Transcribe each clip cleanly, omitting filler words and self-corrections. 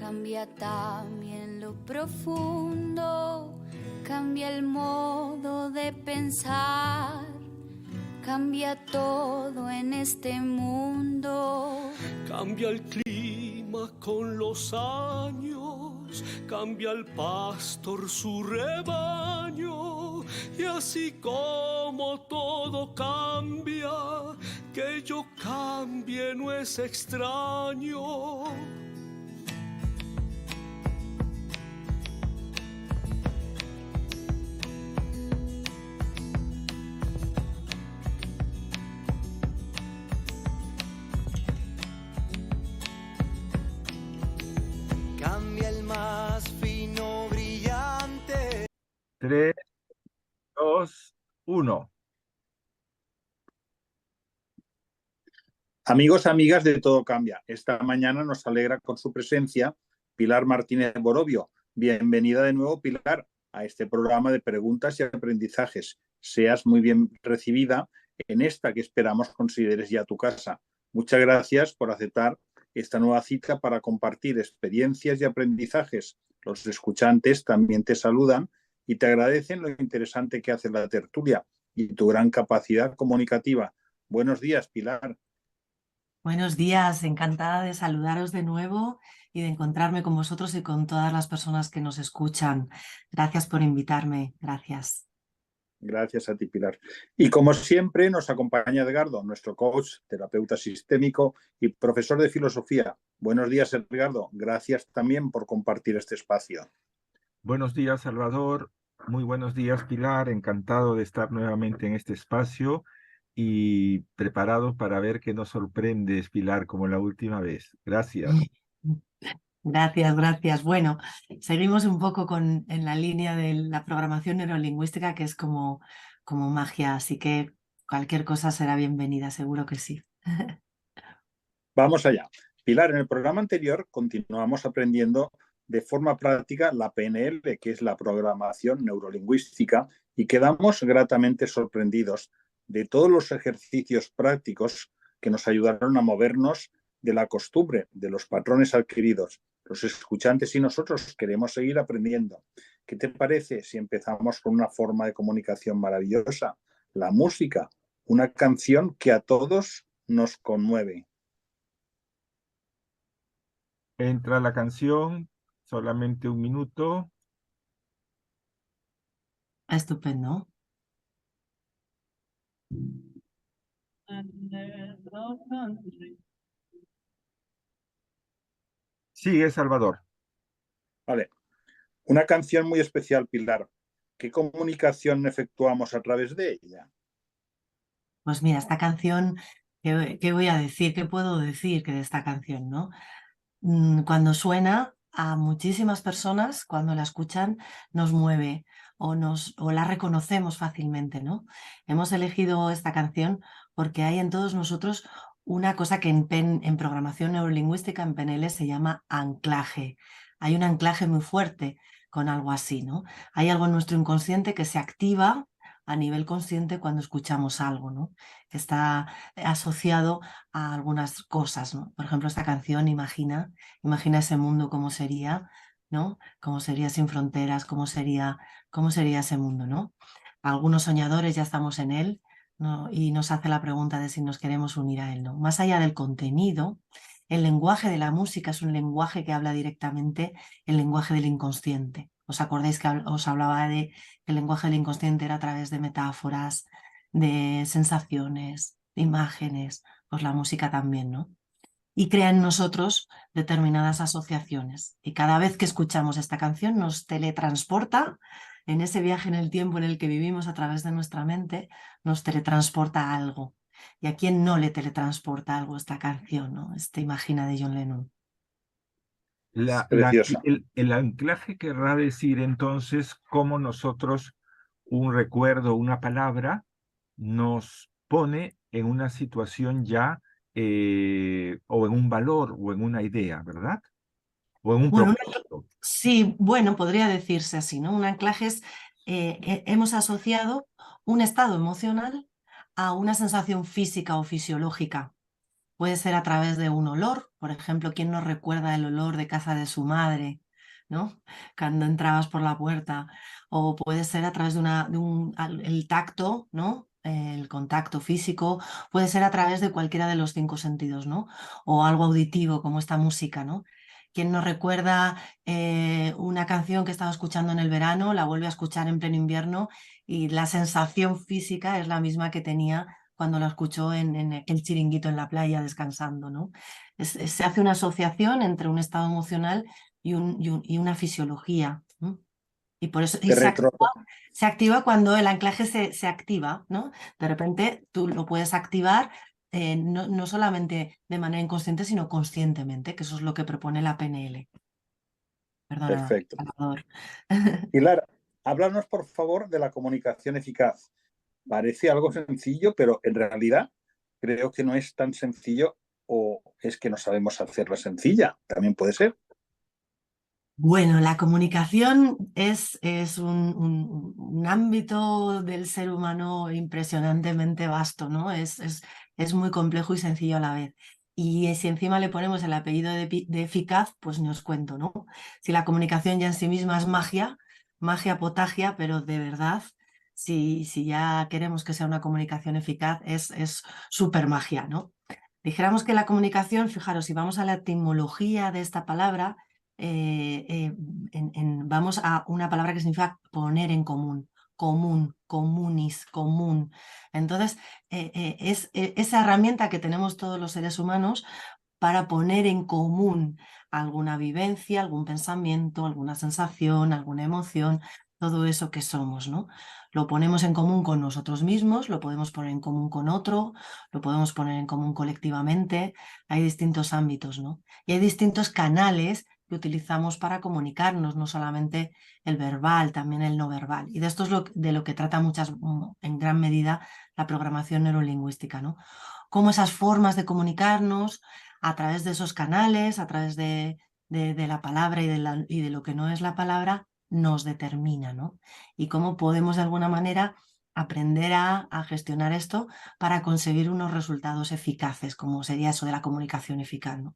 cambia también lo profundo, cambia el modo de pensar, cambia todo en este mundo. Cambia el clima con los años, cambia el pastor su rebaño, y así como todo cambia, que yo cambie no es extraño. Cambia el más fino brillante. 3, 2, 1. Amigos, amigas de Todo Cambia, esta mañana nos alegra con su presencia Pilar Martínez Borovio. Bienvenida de nuevo, Pilar, a este programa de preguntas y aprendizajes. Seas muy bien recibida en esta que esperamos consideres ya tu casa. Muchas gracias por aceptar esta nueva cita para compartir experiencias y aprendizajes. Los escuchantes también te saludan y te agradecen lo interesante que hace la tertulia y tu gran capacidad comunicativa. Buenos días, Pilar. Buenos días, encantada de saludaros de nuevo y de encontrarme con vosotros y con todas las personas que nos escuchan. Gracias por invitarme, gracias. Gracias a ti, Pilar. Y como siempre nos acompaña Edgardo, nuestro coach, terapeuta sistémico y profesor de filosofía. Buenos días, Edgardo. Gracias también por compartir este espacio. Buenos días, Salvador. Muy buenos días, Pilar. Encantado de estar nuevamente en este espacio y preparado para ver qué nos sorprendes, Pilar, como la última vez. Gracias. Gracias, gracias. Bueno, seguimos un poco en la línea de la programación neurolingüística, que es como magia, así que cualquier cosa será bienvenida, seguro que sí. Vamos allá. Pilar, en el programa anterior continuamos aprendiendo de forma práctica la PNL, que es la programación neurolingüística, y quedamos gratamente sorprendidos de todos los ejercicios prácticos que nos ayudaron a movernos de la costumbre, de los patrones adquiridos. Los escuchantes y nosotros queremos seguir aprendiendo. ¿Qué te parece si empezamos con una forma de comunicación maravillosa? La música, una canción que a todos nos conmueve. Entra la canción, solamente 1 minuto. Estupendo. Sigue, Salvador. Vale. Una canción muy especial, Pilar. ¿Qué comunicación efectuamos a través de ella? Pues mira, esta canción, ¿qué voy a decir? ¿Qué puedo decir que de esta canción, no? Cuando suena, a muchísimas personas, cuando la escuchan, nos mueve o la reconocemos fácilmente, ¿no? Hemos elegido esta canción porque hay en todos nosotros una cosa que en programación neurolingüística, en PNL, se llama anclaje. Hay un anclaje muy fuerte con algo así, ¿no? Hay algo en nuestro inconsciente que se activa a nivel consciente cuando escuchamos algo, ¿no? Que está asociado a algunas cosas, ¿no? Por ejemplo, esta canción, imagina ese mundo cómo sería, ¿no? Cómo sería sin fronteras, cómo sería ese mundo, ¿no? Algunos soñadores ya estamos en él, ¿no? Y nos hace la pregunta de si nos queremos unir a él, ¿no? Más allá del contenido, el lenguaje de la música es un lenguaje que habla directamente el lenguaje del inconsciente. ¿Os acordáis que os hablaba de que el lenguaje del inconsciente era a través de metáforas, de sensaciones, de imágenes? Pues la música también, ¿no? Y crea en nosotros determinadas asociaciones. Y cada vez que escuchamos esta canción nos teletransporta en ese viaje en el tiempo en el que vivimos a través de nuestra mente, nos teletransporta a algo. ¿Y a quién no le teletransporta algo esta canción, ¿no? Imagina de John Lennon. Preciosa. El anclaje querrá decir entonces cómo nosotros un recuerdo, una palabra, nos pone en una situación ya o en un valor o en una idea, ¿verdad? O en un Bueno, propósito. sí, bueno, podría decirse así, ¿no? Un anclaje es, hemos asociado un estado emocional a una sensación física o fisiológica. puede ser a través de un olor, por ejemplo, ¿quién nos recuerda el olor de casa de su madre, ¿no? Cuando entrabas por la puerta, o puede ser a través el tacto, ¿no? El contacto físico, puede ser a través de cualquiera de los 5 sentidos, ¿no? O algo auditivo como esta música, ¿no? ¿Quién nos recuerda una canción que estaba escuchando en el verano, la vuelve a escuchar en pleno invierno y la sensación física es la misma que tenía cuando la escuchó en aquel chiringuito en la playa descansando, ¿no? Se hace una asociación entre un estado emocional y una fisiología. ¿No? Y por eso Te retro- se activa cuando el anclaje se activa, ¿no? De repente tú lo puedes activar no solamente de manera inconsciente, sino conscientemente, que eso es lo que propone la PNL. Perdona, Perfecto. Salvador. Pilar, háblanos por favor de la comunicación eficaz. Parece algo sencillo, pero en realidad creo que no es tan sencillo o es que no sabemos hacerla sencilla. También puede ser. Bueno, la comunicación es un ámbito del ser humano impresionantemente vasto, ¿no? Es muy complejo y sencillo a la vez. Y si encima le ponemos el apellido de eficaz, pues ni os cuento, ¿no? Si la comunicación ya en sí misma es magia, magia potagia, pero de verdad, si ya queremos que sea una comunicación eficaz, es súper magia, ¿no? Dijéramos que la comunicación, fijaros, si vamos a la etimología de esta palabra, vamos a una palabra que significa poner en común, común, comunis, común. Entonces, es esa herramienta que tenemos todos los seres humanos para poner en común alguna vivencia, algún pensamiento, alguna sensación, alguna emoción, todo eso que somos, ¿no? Lo ponemos en común con nosotros mismos, lo podemos poner en común con otro, lo podemos poner en común colectivamente, hay distintos ámbitos, ¿no? Y hay distintos canales que utilizamos para comunicarnos, no solamente el verbal, también el no verbal. Y de esto es de lo que trata en gran medida la programación neurolingüística, ¿no? Cómo esas formas de comunicarnos a través de esos canales, a través de la palabra y de lo que no es la palabra, nos determina, ¿no? Y cómo podemos de alguna manera aprender a gestionar esto para conseguir unos resultados eficaces, como sería eso de la comunicación eficaz, ¿no?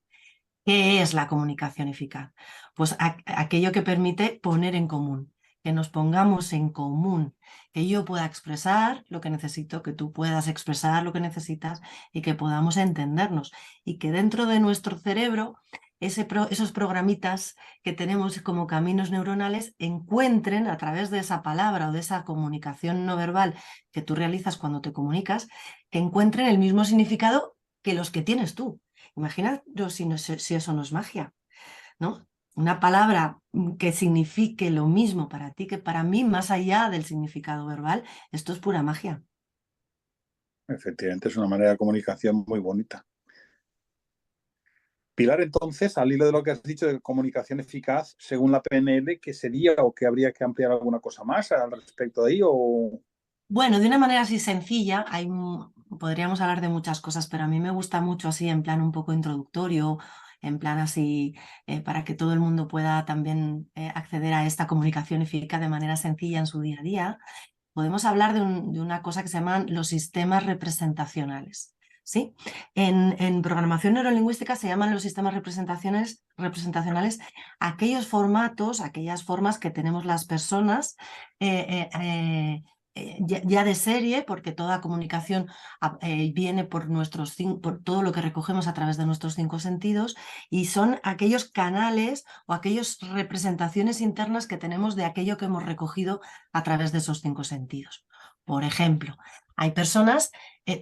¿Qué es la comunicación eficaz? Pues aquello que permite poner en común, que nos pongamos en común, que yo pueda expresar lo que necesito, que tú puedas expresar lo que necesitas y que podamos entendernos. Y que dentro de nuestro cerebro, esos programitas que tenemos como caminos neuronales encuentren a través de esa palabra o de esa comunicación no verbal que tú realizas cuando te comunicas, que encuentren el mismo significado que los que tienes tú. Imagínate si eso no es magia, ¿no? Una palabra que signifique lo mismo para ti que para mí, más allá del significado verbal, esto es pura magia. Efectivamente, es una manera de comunicación muy bonita. Pilar, entonces, al hilo de lo que has dicho de comunicación eficaz, según la PNL, ¿qué sería o qué habría que ampliar alguna cosa más al respecto de ello? Bueno, de una manera así sencilla, podríamos hablar de muchas cosas, pero a mí me gusta mucho así en plan un poco introductorio, en plan así para que todo el mundo pueda también acceder a esta comunicación eficaz de manera sencilla en su día a día. Podemos hablar de una cosa que se llaman los sistemas representacionales. ¿Sí? En programación neurolingüística se llaman los sistemas representacionales aquellos formatos, aquellas formas que tenemos las personas ya de serie, porque toda comunicación viene por por todo lo que recogemos a través de nuestros 5 sentidos, y son aquellos canales o aquellas representaciones internas que tenemos de aquello que hemos recogido a través de esos 5 sentidos. Por ejemplo, hay personas,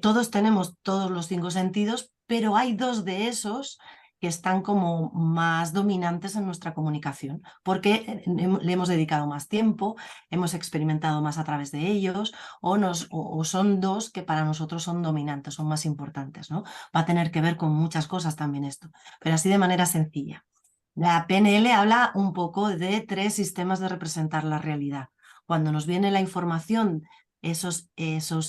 todos tenemos todos los 5 sentidos, pero hay 2 de esos que están como más dominantes en nuestra comunicación, porque le hemos dedicado más tiempo, hemos experimentado más a través de ellos, o son 2 que para nosotros son dominantes, son más importantes, ¿no? Va a tener que ver con muchas cosas también esto, pero así de manera sencilla. La PNL habla un poco de 3 sistemas de representar la realidad. Cuando nos viene la información, esos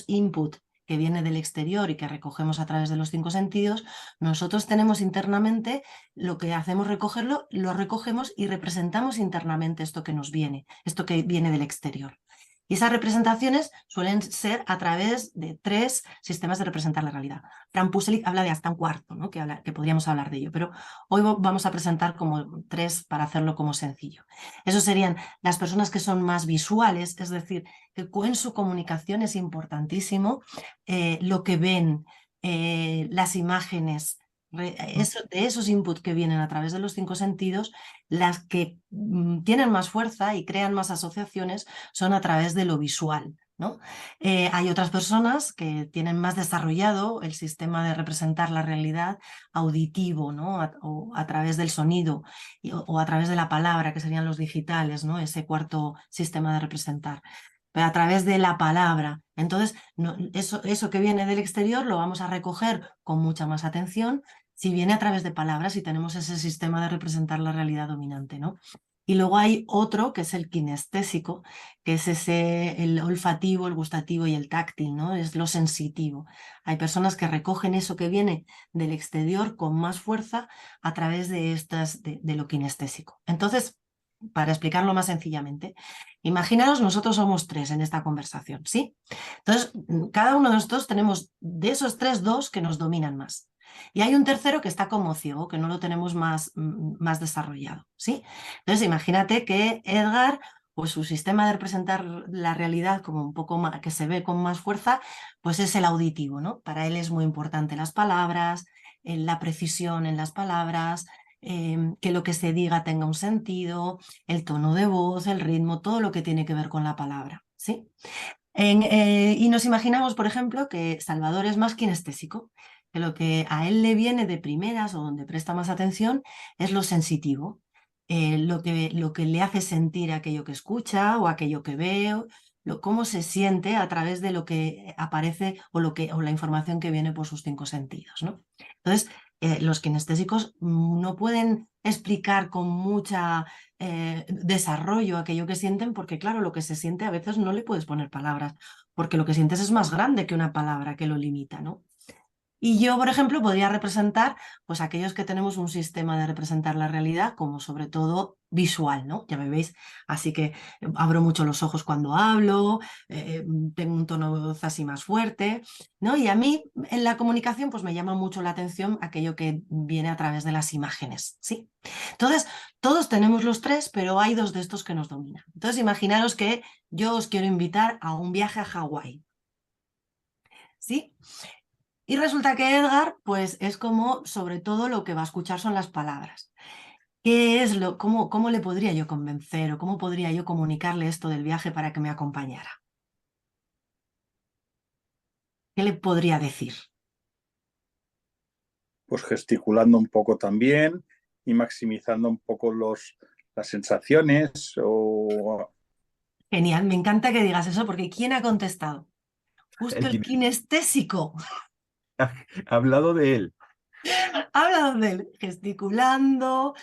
input que viene del exterior y que recogemos a través de los 5 sentidos, nosotros tenemos internamente lo que hacemos recogerlo, lo recogemos y representamos internamente esto que nos viene, esto que viene del exterior. Y esas representaciones suelen ser a través de 3 sistemas de representar la realidad. Frank Puselic habla de hasta un cuarto, ¿no? que podríamos hablar de ello, pero hoy vamos a presentar como 3 para hacerlo como sencillo. Esos serían las personas que son más visuales, es decir, que en su comunicación es importantísimo lo que ven, las imágenes, de esos inputs que vienen a través de los 5 sentidos, las que tienen más fuerza y crean más asociaciones son a través de lo visual, ¿no? Hay otras personas que tienen más desarrollado el sistema de representar la realidad auditivo, ¿no? O a través del sonido o a través de la palabra, que serían los digitales, ¿no? Ese cuarto sistema de representar. Pero a través de la palabra. Entonces, eso que viene del exterior lo vamos a recoger con mucha más atención si viene a través de palabras y tenemos ese sistema de representar la realidad dominante, ¿no? Y luego hay otro que es el kinestésico, que es el olfativo, el gustativo y el táctil, ¿no? Es lo sensitivo. Hay personas que recogen eso que viene del exterior con más fuerza a través de lo kinestésico. Entonces, para explicarlo más sencillamente, imaginaos, nosotros somos 3 en esta conversación, ¿sí? Entonces, cada uno de nosotros tenemos de esos 3, 2 que nos dominan más. Y hay un tercero que está como ciego, que no lo tenemos más desarrollado, ¿sí? Entonces, imagínate que Edgar, pues su sistema de representar la realidad como un poco más, que se ve con más fuerza, pues es el auditivo, ¿no? Para él es muy importante las palabras, la precisión en las palabras, que lo que se diga tenga un sentido, el tono de voz, el ritmo, todo lo que tiene que ver con la palabra, ¿sí? Y nos imaginamos, por ejemplo, que Salvador es más kinestésico, que lo que a él le viene de primeras o donde presta más atención es lo sensitivo, lo que le hace sentir aquello que escucha o aquello que ve, cómo se siente a través de lo que aparece o la información que viene por sus 5 sentidos, ¿no? Entonces, los kinestésicos no pueden explicar con mucha desarrollo aquello que sienten, porque claro, lo que se siente a veces no le puedes poner palabras, porque lo que sientes es más grande que una palabra que lo limita, ¿no? Y yo, por ejemplo, podría representar pues aquellos que tenemos un sistema de representar la realidad como sobre todo visual, ¿no? Ya me veis, así que abro mucho los ojos cuando hablo, tengo un tono de voz así más fuerte, ¿no? Y a mí en la comunicación pues me llama mucho la atención aquello que viene a través de las imágenes, ¿sí? Entonces, todos tenemos los 3, pero hay 2 de estos que nos dominan. Entonces, imaginaros que yo os quiero invitar a un viaje a Hawái, ¿sí? Y resulta que Edgar, pues es como, sobre todo lo que va a escuchar son las palabras. ¿Cómo le podría yo convencer o cómo podría yo comunicarle esto del viaje para que me acompañara? ¿Qué le podría decir? Pues gesticulando un poco también y maximizando un poco las sensaciones o... Genial, me encanta que digas eso porque ¿quién ha contestado? Justo el kinestésico. Ha hablado de él. Ha hablado de él, gesticulando,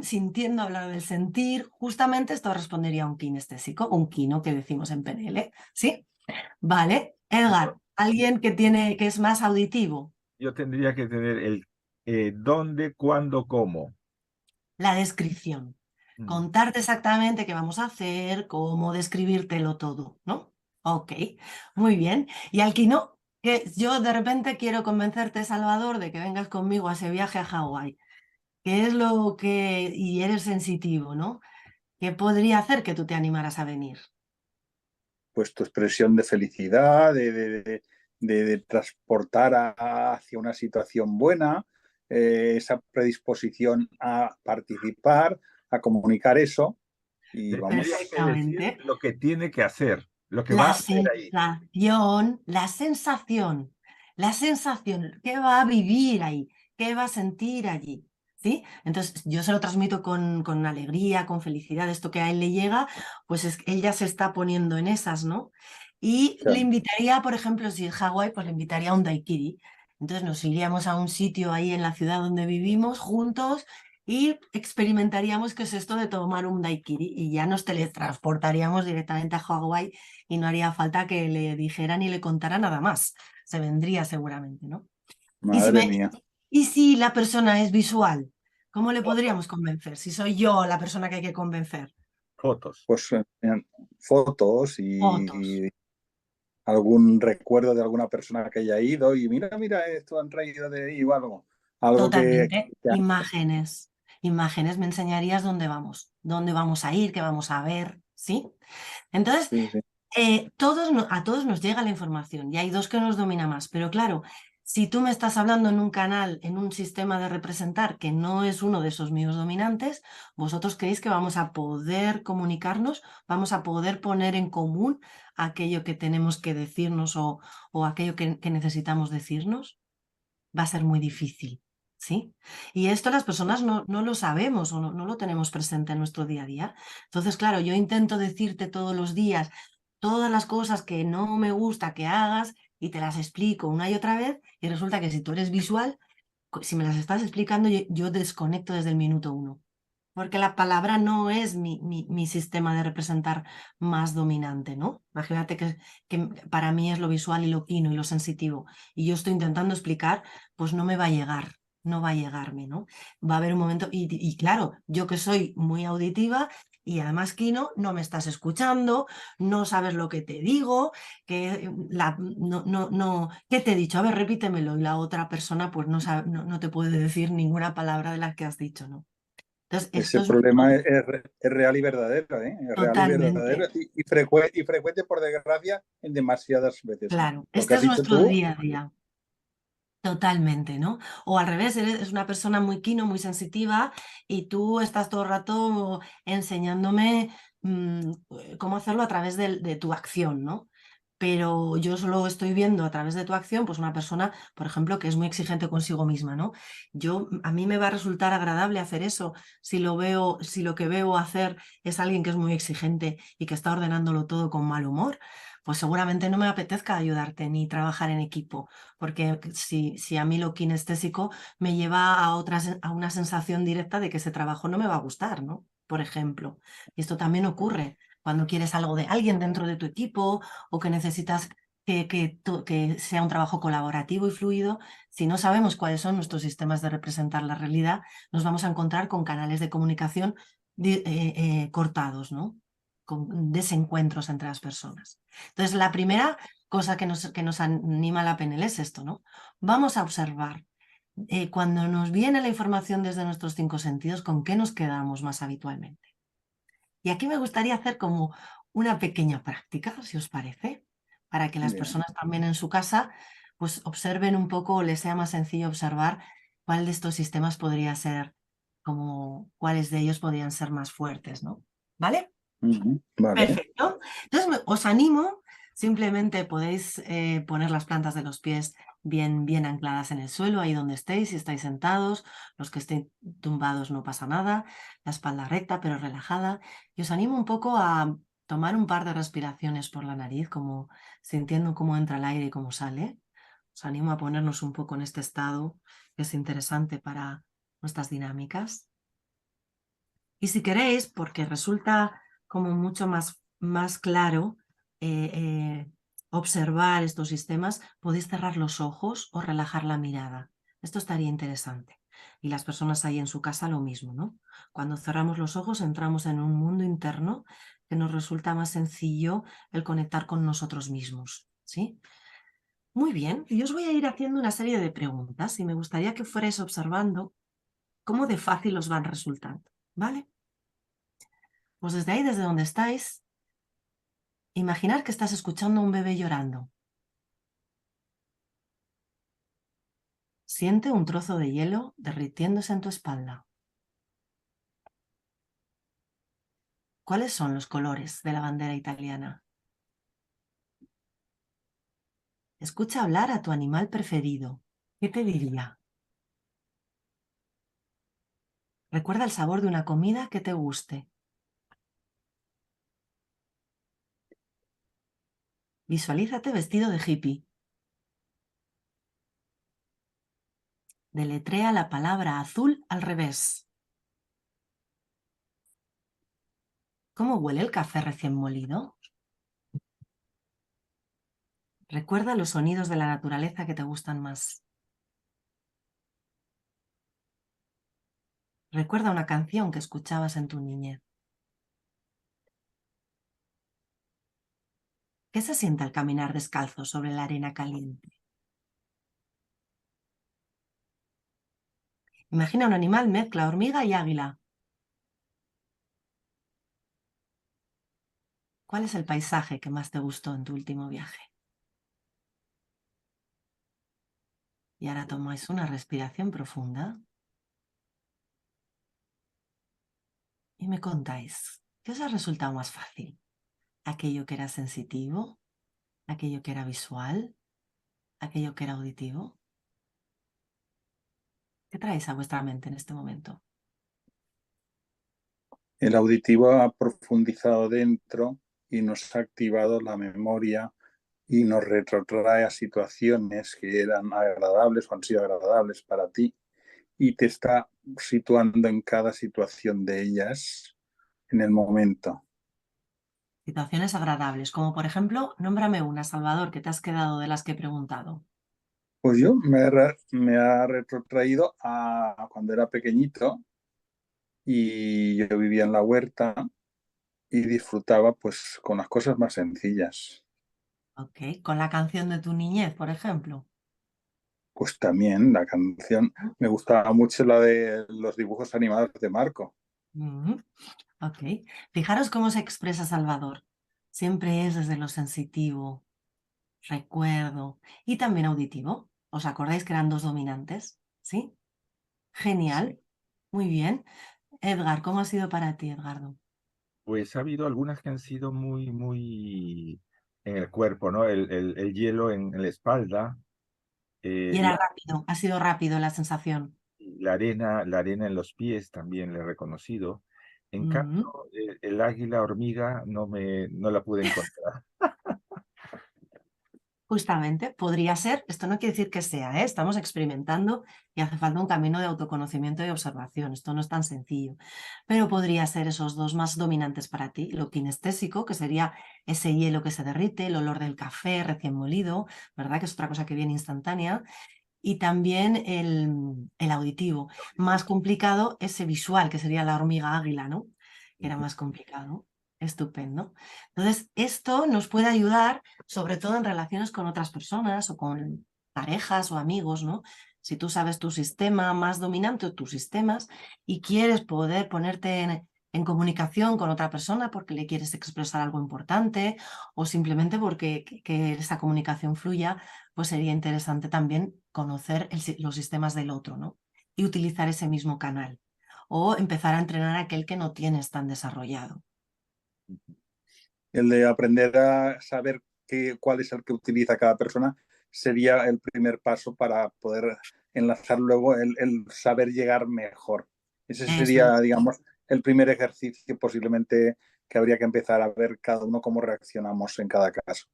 sintiendo, hablado del sentir. Justamente esto respondería a un kinestésico, un kino que decimos en PNL, ¿sí? Vale, Edgar, alguien que es más auditivo. Yo tendría que tener el dónde, cuándo, cómo. La descripción. Contarte exactamente qué vamos a hacer, cómo describírtelo todo, ¿no? Ok, muy bien. Y al kino, que yo de repente quiero convencerte, Salvador, de que vengas conmigo a ese viaje a Hawái. ¿Qué es lo que... y eres sensitivo, ¿no? ¿Qué podría hacer que tú te animaras a venir? Pues tu expresión de felicidad, de transportar hacia una situación buena, esa predisposición a participar, a comunicar eso. Y vamos. Perfectamente. Lo que tiene que hacer, lo que va a hacer ahí. La sensación, qué va a vivir ahí, qué va a sentir allí. ¿Sí? Entonces yo se lo transmito con alegría, con felicidad, esto que a él le llega, pues él ya se está poniendo en esas, ¿no? Y Claro. le invitaría, por ejemplo, si es Hawái, pues le invitaría a un daiquiri. Entonces nos iríamos a un sitio ahí en la ciudad donde vivimos juntos y experimentaríamos qué es esto de tomar un daiquiri y ya nos teletransportaríamos directamente a Hawái y no haría falta que le dijeran y le contara nada más. Se vendría seguramente, ¿no? Madre mía. ¿Y si la persona es visual? ¿Cómo le podríamos convencer? Si soy yo la persona que hay que convencer. Fotos. pues fotos Fotos. y algún recuerdo de alguna persona que haya ido y mira, esto han traído de ahí o algo. Algo Totalmente. que- Imágenes. Imágenes me enseñarías dónde vamos a ir, qué vamos a ver, ¿sí? Entonces, sí, sí. a todos nos llega la información y hay dos que nos domina más, pero claro, si tú me estás hablando en un canal, en un sistema de representar que no es uno de esos míos dominantes, vosotros creéis que vamos a poder comunicarnos, vamos a poder poner en común aquello que tenemos que decirnos o aquello que necesitamos decirnos. Va a ser muy difícil, ¿sí? Y esto las personas no lo sabemos o no lo tenemos presente en nuestro día a día. Entonces, claro, yo intento decirte todos los días todas las cosas que no me gusta que hagas y te las explico una y otra vez y resulta que si tú eres visual, si me las estás explicando, yo desconecto desde el minuto uno. Porque la palabra no es mi sistema de representar más dominante, ¿no? Imagínate que para mí es lo visual y lo quino y lo sensitivo. Y yo estoy intentando explicar, pues no me va a llegar, no va a llegarme, ¿no? Va a haber un momento, y claro, yo que soy muy auditiva y además quino, no me estás escuchando, no sabes lo que te digo, ¿qué te he dicho? A ver, repítemelo. Y la otra persona pues no te puede decir ninguna palabra de las que has dicho, ¿no? Entonces, esto Ese es problema es real y verdadero, ¿eh? Es real y verdadero totalmente, y frecuente, por desgracia, en demasiadas veces. claro, Lo que este has es dicho nuestro tú, día a día, totalmente, ¿no? O al revés, eres una persona muy quino, muy sensitiva y tú estás todo el rato enseñándome cómo hacerlo a través de tu acción, ¿no? Pero yo solo estoy viendo a través de tu acción, pues una persona, por ejemplo, que es muy exigente consigo misma, ¿no? A mí me va a resultar agradable hacer eso si lo que veo hacer es alguien que es muy exigente y que está ordenándolo todo con mal humor, pues seguramente no me apetezca ayudarte ni trabajar en equipo, porque si a mí lo kinestésico me lleva a una sensación directa de que ese trabajo no me va a gustar, ¿no? Por ejemplo. Y esto también ocurre cuando quieres algo de alguien dentro de tu equipo o que necesitas que sea un trabajo colaborativo y fluido. Si no sabemos cuáles son nuestros sistemas de representar la realidad, nos vamos a encontrar con canales de comunicación cortados, ¿no? Con desencuentros entre las personas. Entonces, la primera cosa que nos anima la PNL es esto, ¿no? Vamos a observar cuando nos viene la información desde nuestros 5 sentidos, ¿con qué nos quedamos más habitualmente? Y aquí me gustaría hacer como una pequeña práctica, si os parece, para que las bien, personas también en su casa pues observen un poco o les sea más sencillo observar cuál de estos sistemas podría ser cuáles de ellos podrían ser más fuertes, ¿no? ¿Vale? vale. Perfecto. Entonces os animo, simplemente podéis poner las plantas de los pies bien ancladas en el suelo, ahí donde estéis, si estáis sentados, los que estén tumbados no pasa nada, la espalda recta pero relajada. Y os animo un poco a tomar un par de respiraciones por la nariz, como sintiendo cómo entra el aire y cómo sale. Os animo a ponernos un poco en este estado que es interesante para nuestras dinámicas. Y si queréis, porque resulta como mucho más claro observar estos sistemas, podéis cerrar los ojos o relajar la mirada. Esto estaría interesante. Y las personas ahí en su casa lo mismo, ¿no? Cuando cerramos los ojos entramos en un mundo interno que nos resulta más sencillo el conectar con nosotros mismos, ¿sí? Muy bien, yo os voy a ir haciendo una serie de preguntas y me gustaría que fuerais observando cómo de fácil os van resultando, ¿vale? Pues desde ahí, desde donde estáis, imaginar que estás escuchando a un bebé llorando. Siente un trozo de hielo derritiéndose en tu espalda. ¿Cuáles son los colores de la bandera italiana? Escucha hablar a tu animal preferido. ¿Qué te diría? Recuerda el sabor de una comida que te guste. Visualízate vestido de hippie. Deletrea la palabra azul al revés. ¿Cómo huele el café recién molido? Recuerda los sonidos de la naturaleza que te gustan más. Recuerda una canción que escuchabas en tu niñez. ¿Qué se siente al caminar descalzo sobre la arena caliente? Imagina un animal, mezcla hormiga y águila. ¿Cuál es el paisaje que más te gustó en tu último viaje? Y ahora tomáis una respiración profunda y me contáis, ¿qué os ha resultado más fácil? ¿Aquello que era sensitivo? ¿Aquello que era visual? ¿Aquello que era auditivo? ¿Qué traéis a vuestra mente en este momento? El auditivo ha profundizado dentro y nos ha activado la memoria y nos retrotrae a situaciones que eran agradables o han sido agradables para ti y te está situando en cada situación de ellas en el momento. Situaciones agradables, como por ejemplo, nómbrame una, Salvador, que te has quedado de las que he preguntado. Pues me ha retrotraído a cuando era pequeñito y yo vivía en la huerta y disfrutaba pues con las cosas más sencillas. Ok, con la canción de tu niñez, por ejemplo. Pues también la canción, me gustaba mucho la de los dibujos animados de Marco. Ok, fijaros cómo se expresa Salvador. Siempre es desde lo sensitivo, recuerdo y también auditivo. ¿Os acordáis que eran dos dominantes? ¿Sí? Genial, Sí. muy bien. Edgar, ¿cómo ha sido para ti, Edgardo? Pues ha habido algunas que han sido muy en el cuerpo, ¿no? El hielo en la espalda, Y era rápido, ha sido rápido la sensación. la arena en los pies también le he reconocido. En cambio, Mm. el águila hormiga no la pude encontrar. Justamente, podría ser, esto no quiere decir que sea, ¿eh? Estamos experimentando y hace falta un camino de autoconocimiento y observación, esto no es tan sencillo, pero podría ser esos dos más dominantes para ti, lo kinestésico, que sería ese hielo que se derrite, el olor del café recién molido, ¿verdad? Que es otra cosa que viene instantánea, y también el auditivo. Más complicado ese visual, que sería la hormiga águila, ¿no? Que era más complicado. Estupendo. Entonces, esto nos puede ayudar, sobre todo en relaciones con otras personas o con parejas o amigos, ¿no? Si tú sabes tu sistema más dominante o tus sistemas y quieres poder ponerte en comunicación con otra persona porque le quieres expresar algo importante o simplemente porque que esa comunicación fluya, pues sería interesante también conocer los sistemas del otro, ¿no? Y utilizar ese mismo canal. O empezar a entrenar a aquel que no tienes tan desarrollado. El de aprender a saber cuál es el que utiliza cada persona sería el primer paso para poder enlazar luego el saber llegar mejor. Ese Eso es. sería, digamos, el primer ejercicio posiblemente que habría que empezar a ver cada uno cómo reaccionamos en cada caso.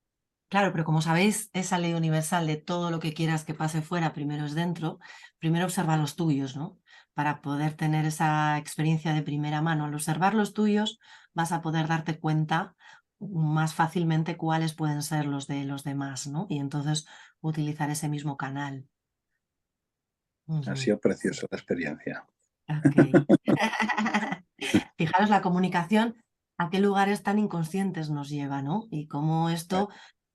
Claro, pero como sabéis, esa ley universal de todo lo que quieras que pase fuera, primero es dentro, primero observa los tuyos, ¿no? Para poder tener esa experiencia de primera mano. Al observar los tuyos, vas a poder darte cuenta más fácilmente cuáles pueden ser los de los demás, ¿no? Y entonces utilizar ese mismo canal. Ha Ujú. sido preciosa la experiencia. Ok. Fijaros la comunicación, a qué lugares tan inconscientes nos lleva, ¿no? Y cómo esto,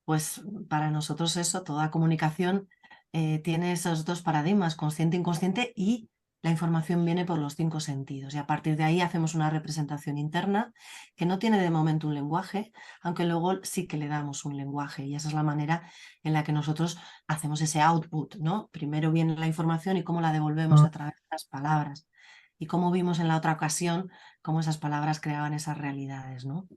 pues para nosotros eso, toda comunicación tiene esos dos paradigmas, consciente e inconsciente, y la información viene por los 5 sentidos. Y a partir de ahí hacemos una representación interna que no tiene de momento un lenguaje, aunque luego sí que le damos un lenguaje. Y esa es la manera en la que nosotros hacemos ese output, ¿no? Primero viene la información y cómo la devolvemos a través de las palabras. Y cómo vimos en la otra ocasión cómo esas palabras creaban esas realidades, ¿no?